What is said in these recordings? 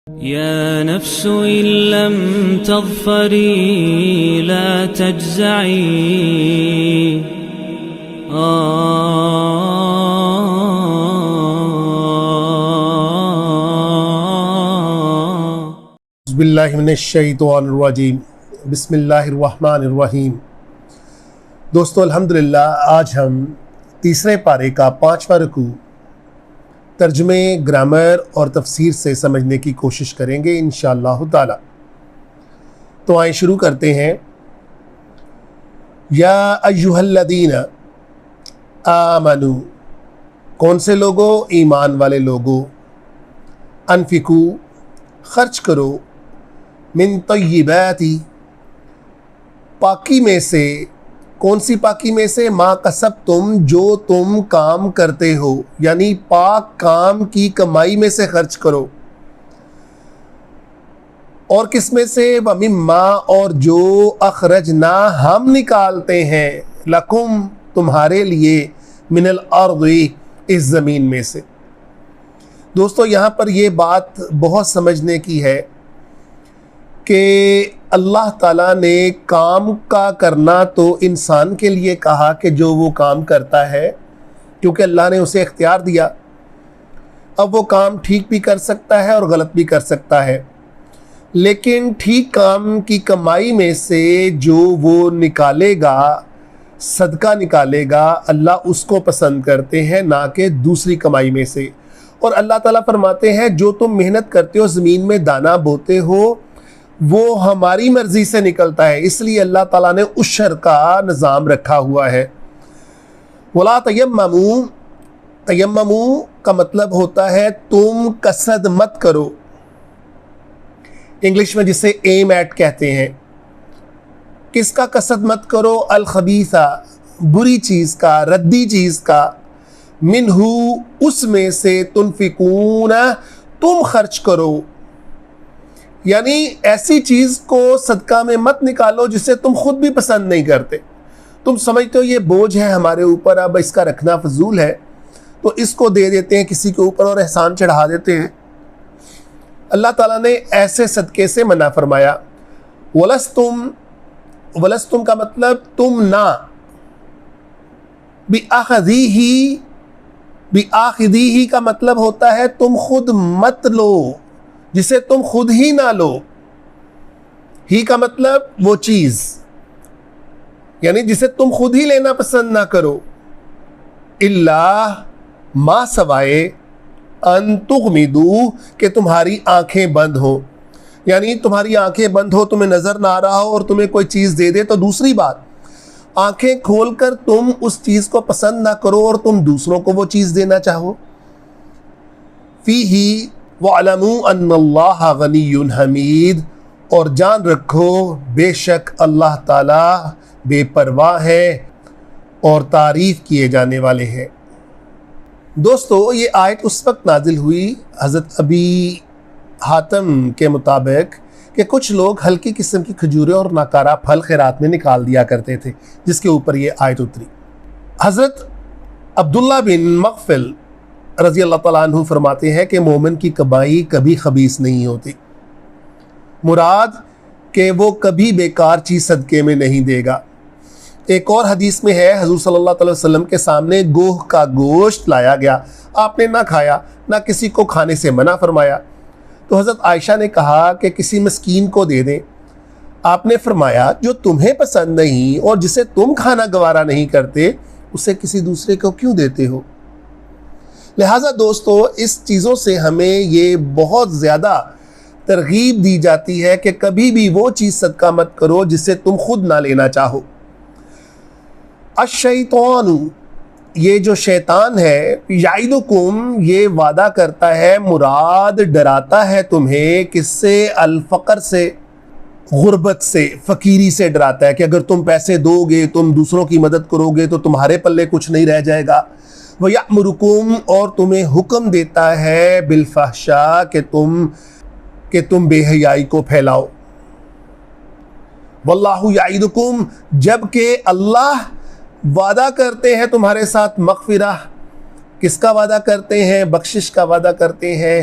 يا نفس إن لم تظفري لا تجزعي بسم اللہ من الشیطان الرجیم بسم اللہ الرحمن الرحیم۔ دوستو الحمدللہ آج ہم تیسرے پارے کا 5واں رکوع ترجمے، گرامر اور تفسیر سے سمجھنے کی کوشش کریں گے انشاءاللہ تعالی۔ تو آئیں شروع کرتے ہیں۔ یا ایھا الذین آمنوا، کون سے لوگوں؟ ایمان والے لوگوں۔ انفقوا، خرچ کرو، من طیبات، پاکی میں سے۔ کون سی پاکی میں سے؟ ما کسبتم، جو تم کام کرتے ہو، یعنی پاک کام کی کمائی میں سے خرچ کرو۔ اور کس میں سے؟ ومما، اور جو اخرجنا، ہم نکالتے ہیں، لکم، تمہارے لیے، من الارض، اس زمین میں سے۔ دوستو یہاں پر یہ بات بہت سمجھنے کی ہے کہ اللہ تعالیٰ نے کام کا کرنا تو انسان کے لیے کہا کہ جو وہ کام کرتا ہے، کیونکہ اللہ نے اسے اختیار دیا۔ اب وہ کام ٹھیک بھی کر سکتا ہے اور غلط بھی کر سکتا ہے، لیکن ٹھیک کام کی کمائی میں سے جو وہ نکالے گا، صدقہ نکالے گا، اللہ اس کو پسند کرتے ہیں، نہ کہ دوسری کمائی میں سے۔ اور اللہ تعالیٰ فرماتے ہیں جو تم محنت کرتے ہو، زمین میں دانہ بوتے ہو، وہ ہماری مرضی سے نکلتا ہے، اس لیے اللہ تعالیٰ نے عشر کا نظام رکھا ہوا ہے۔ وَلَا تَيَمَّمُوا، تیمموا کا مطلب ہوتا ہے تم قصد مت کرو، انگلش میں جسے ایم ایٹ کہتے ہیں۔ کس کا قصد مت کرو؟ الخبیثہ، بری چیز کا، ردی چیز کا، منہ، اس میں سے، تنفقون، تم خرچ کرو، یعنی ایسی چیز کو صدقہ میں مت نکالو جسے تم خود بھی پسند نہیں کرتے۔ تم سمجھتے ہو یہ بوجھ ہے ہمارے اوپر، اب اس کا رکھنا فضول ہے، تو اس کو دے دیتے ہیں کسی کے اوپر اور احسان چڑھا دیتے ہیں۔ اللہ تعالیٰ نے ایسے صدقے سے منع فرمایا۔ ولستم، ولستم کا مطلب تم نہ، بِأَخْذِهِ، بِآخِذِهِ کا مطلب ہوتا ہے تم خود مت لو جسے تم خود ہی نہ لو۔ ہی کا مطلب وہ چیز، یعنی جسے تم خود ہی لینا پسند نہ کرو۔ اللہ، ما سوائے، ان تغمدو، کہ تمہاری آنکھیں بند ہو، یعنی تمہاری آنکھیں بند ہو، تمہیں نظر نہ آ رہا ہو اور تمہیں کوئی چیز دے دے تو دوسری بات، آنکھیں کھول کر تم اس چیز کو پسند نہ کرو اور تم دوسروں کو وہ چیز دینا چاہو۔ فیہ، وَاعْلَمُوا أَنَّ اللَّهَ غَنِيٌّ حَمِيدٌ، اور جان رکھو بے شک اللہ تعالیٰ بے پرواہ ہے اور تعریف کیے جانے والے ہیں۔ دوستو یہ آیت اس وقت نازل ہوئی حضرت ابی حاتم کے مطابق کہ کچھ لوگ ہلکی قسم کی کھجوریں اور ناکارہ پھل خیرات میں نکال دیا کرتے تھے، جس کے اوپر یہ آیت اتری۔ حضرت عبداللہ بن مغفل رضی اللہ تعالیٰ عنہ فرماتے ہیں کہ مومن کی کمائی کبھی خبیث نہیں ہوتی، مراد کہ وہ کبھی بیکار چیز صدقے میں نہیں دے گا۔ ایک اور حدیث میں ہے حضور صلی اللہ علیہ وسلم کے سامنے گوہ کا گوشت لایا گیا، آپ نے نہ کھایا، نہ کسی کو کھانے سے منع فرمایا۔ تو حضرت عائشہ نے کہا کہ کسی مسکین کو دے دیں۔ آپ نے فرمایا جو تمہیں پسند نہیں اور جسے تم کھانا گوارا نہیں کرتے، اسے کسی دوسرے کو کیوں دیتے ہو؟ لہٰذا دوستو اس چیزوں سے ہمیں یہ بہت زیادہ ترغیب دی جاتی ہے کہ کبھی بھی وہ چیز صدقہ مت کرو جسے تم خود نہ لینا چاہو۔ الشیطان، یہ جو شیطان ہے، یعدکم، یہ وعدہ کرتا ہے، مراد ڈراتا ہے تمہیں، کس سے؟ الفقر سے، غربت سے، فقیری سے ڈراتا ہے کہ اگر تم پیسے دو گے، تم دوسروں کی مدد کرو گے تو تمہارے پلے کچھ نہیں رہ جائے گا۔ وَيَأْمُرُكُمْ، اور تمہیں حکم دیتا ہے، بالفحشاء، کہ تم بے حیائی کو پھیلاؤ۔ وَاللَّهُ يَعِدُكُمْ، جبکہ اللہ وعدہ کرتے ہیں تمہارے ساتھ مغفرہ، کس کا وعدہ کرتے ہیں؟ بخشش کا وعدہ کرتے ہیں،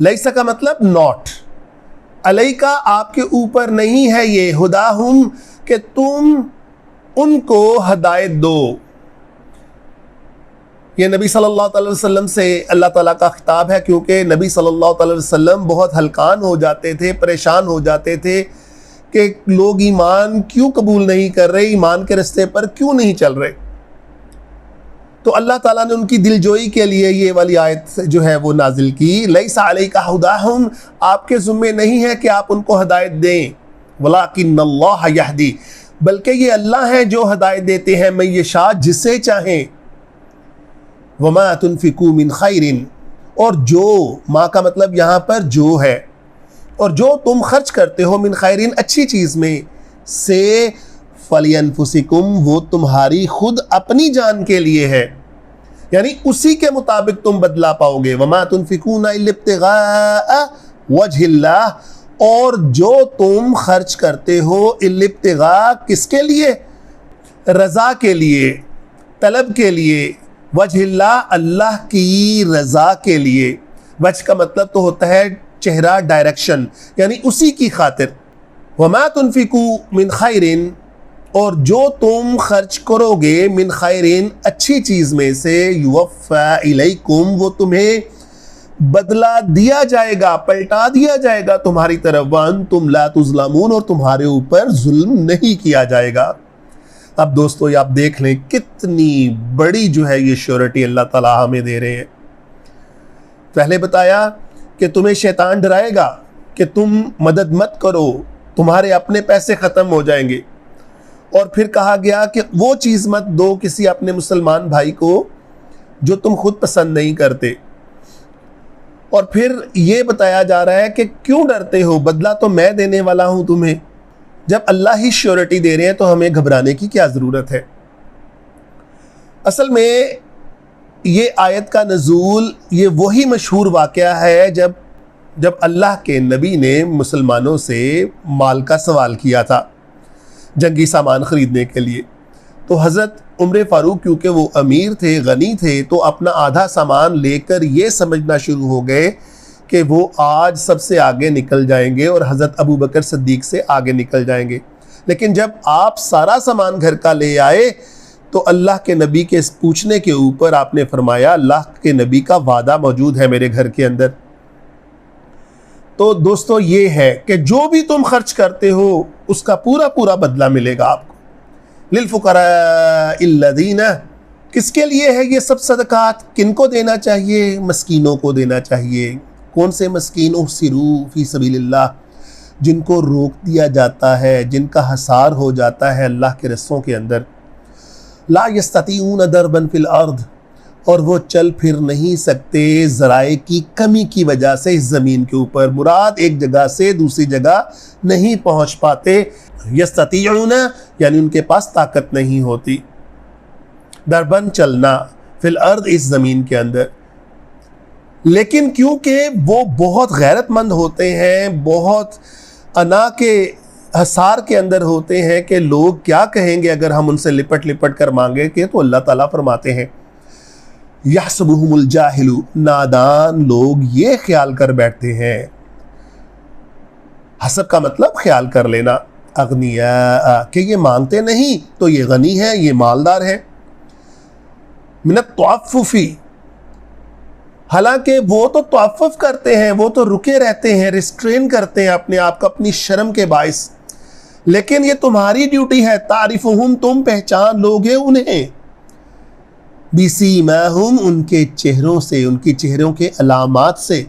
لیسا کا مطلب ناٹ، علیکا آپ کے اوپر نہیں ہے یہ، ہداہم کہ تم ان کو ہدایت دو۔ یہ نبی صلی اللہ علیہ وسلم سے اللہ تعالیٰ کا خطاب ہے، کیونکہ نبی صلی اللہ علیہ وسلم بہت ہلکان ہو جاتے تھے، پریشان ہو جاتے تھے کہ لوگ ایمان کیوں قبول نہیں کر رہے، ایمان کے رستے پر کیوں نہیں چل رہے۔ تو اللہ تعالیٰ نے ان کی دل جوئی کے لیے یہ والی آیت جو ہے وہ نازل کی، لیس علیک ہداہم، آپ کے ذمے نہیں ہے کہ آپ ان کو ہدایت دیں، ولکن اللہ یہدی، بلکہ یہ اللہ ہے جو ہدایت دیتے ہیں من یشاء، جسے چاہیں، وما تنفقوا من خیر، اور جو، ما کا مطلب یہاں پر جو ہے، اور جو تم خرچ کرتے ہو من خیرین اچھی چیز میں سے، فلینفسکم، وہ تمہاری خود اپنی جان کے لیے ہے، یعنی اسی کے مطابق تم بدلا پاؤ گے۔ وما تنفقون الا ابتغاء وجہ اللہ، اور جو تم خرچ کرتے ہو الا ابتغاء، کس کے لیے؟ رضا کے لیے، طلب کے لیے، وجہ اللہ، اللہ کی رضا کے لیے۔ وجہ کا مطلب تو ہوتا ہے چہرہ، ڈائریکشن، یعنی اسی کی خاطر۔ وما تنفقوا من خیرن، اور جو تم خرچ کرو گے من خیرن اچھی چیز میں سے، یوفا الیکم، وہ تمہیں بدلہ دیا جائے گا، پلٹا دیا جائے گا تمہاری طرف، وانتم لا تظلمون، اور تمہارے اوپر ظلم نہیں کیا جائے گا۔ اب دوستو یہ آپ دیکھ لیں کتنی بڑی جو ہے یہ شیورٹی اللہ تعالیٰ ہمیں دے رہے ہیں۔ پہلے بتایا کہ تمہیں شیطان ڈرائے گا کہ تم مدد مت کرو، تمہارے اپنے پیسے ختم ہو جائیں گے، اور پھر کہا گیا کہ وہ چیز مت دو کسی اپنے مسلمان بھائی کو جو تم خود پسند نہیں کرتے، اور پھر یہ بتایا جا رہا ہے کہ کیوں ڈرتے ہو، بدلہ تو میں دینے والا ہوں تمہیں۔ جب اللہ ہی شیورٹی دے رہے ہیں تو ہمیں گھبرانے کی کیا ضرورت ہے؟ اصل میں یہ آیت کا نزول یہ وہی مشہور واقعہ ہے جب اللہ کے نبی نے مسلمانوں سے مال کا سوال کیا تھا جنگی سامان خریدنے کے لیے، تو حضرت عمر فاروق کیونکہ وہ امیر تھے، غنی تھے، تو اپنا آدھا سامان لے کر یہ سمجھنا شروع ہو گئے کہ وہ آج سب سے آگے نکل جائیں گے اور حضرت ابو بکر صدیق سے آگے نکل جائیں گے۔ لیکن جب آپ سارا سامان گھر کا لے آئے تو اللہ کے نبی کے اس پوچھنے کے اوپر آپ نے فرمایا اللہ کے نبی کا وعدہ موجود ہے میرے گھر کے اندر۔ تو دوستو یہ ہے کہ جو بھی تم خرچ کرتے ہو اس کا پورا پورا بدلہ ملے گا آپ کو۔ للفقراء الذین، کس کے لیے ہے یہ سب صدقات؟ کن کو دینا چاہیے؟ مسکینوں کو دینا چاہیے۔ کون سے مسکین؟ احصروا فی سبیل اللہ، جن کو روک دیا جاتا ہے، جن کا حصار ہو جاتا ہے اللہ کے رستوں کے اندر۔ لا یستطیعون ضربا فی الارض، اور وہ چل پھر نہیں سکتے ذرائع کی کمی کی وجہ سے اس زمین کے اوپر، مراد ایک جگہ سے دوسری جگہ نہیں پہنچ پاتے۔ یستطیعون یعنی ان کے پاس طاقت نہیں ہوتی، ضرباً چلنا، فی الارض اس زمین کے اندر۔ لیکن کیونکہ وہ بہت غیرت مند ہوتے ہیں، بہت انا کے حصار کے اندر ہوتے ہیں کہ لوگ کیا کہیں گے اگر ہم ان سے لپٹ لپٹ کر مانگے کہ، تو اللہ تعالیٰ فرماتے ہیں یحسبہم الجاہل، نادان لوگ یہ خیال کر بیٹھتے ہیں، حسب کا مطلب خیال کر لینا، اغنیاء کہ یہ مانگتے نہیں تو یہ غنی ہے، یہ مالدار ہے، من التعففی، حالانکہ وہ تو تعفف کرتے ہیں، وہ تو رکے رہتے ہیں، ریسٹرین کرتے ہیں اپنے آپ کو اپنی شرم کے باعث، لیکن یہ تمہاری ڈیوٹی ہے، تعریفہم، تم پہچان لوگے انہیں، بسیماہم، ان کے چہروں سے، ان کی چہروں کے علامات سے۔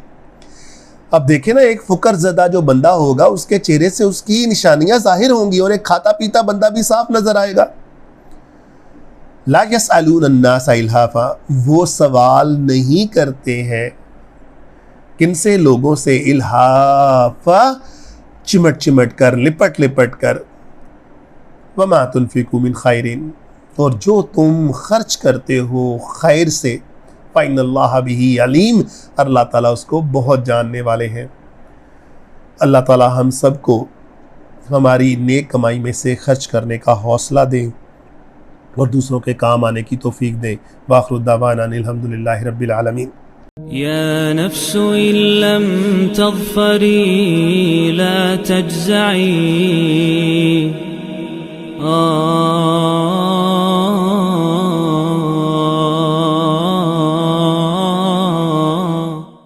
اب دیکھیں نا، ایک فقر زدہ جو بندہ ہوگا اس کے چہرے سے اس کی نشانیاں ظاہر ہوں گی، اور ایک کھاتا پیتا بندہ بھی صاف نظر آئے گا۔ لا یسألون الناس الحافا، وہ سوال نہیں کرتے ہیں کن سے؟ لوگوں سے، الحافا چمٹ چمٹ کر، لپٹ لپٹ کر۔ وما تنفقوا من خیر، اور جو تم خرچ کرتے ہو خیر سے، فإن اللہ بہ علیم، اللہ تعالیٰ اس کو بہت جاننے والے ہیں۔ اللہ تعالیٰ ہم سب کو ہماری نیک کمائی میں سے خرچ کرنے کا حوصلہ دیں اور دوسروں کے کام آنے کی توفیق دیں۔ وآخر دعوانا الحمدللہ رب العالمین۔ يا نفس إن لم تظفري لا تجزعي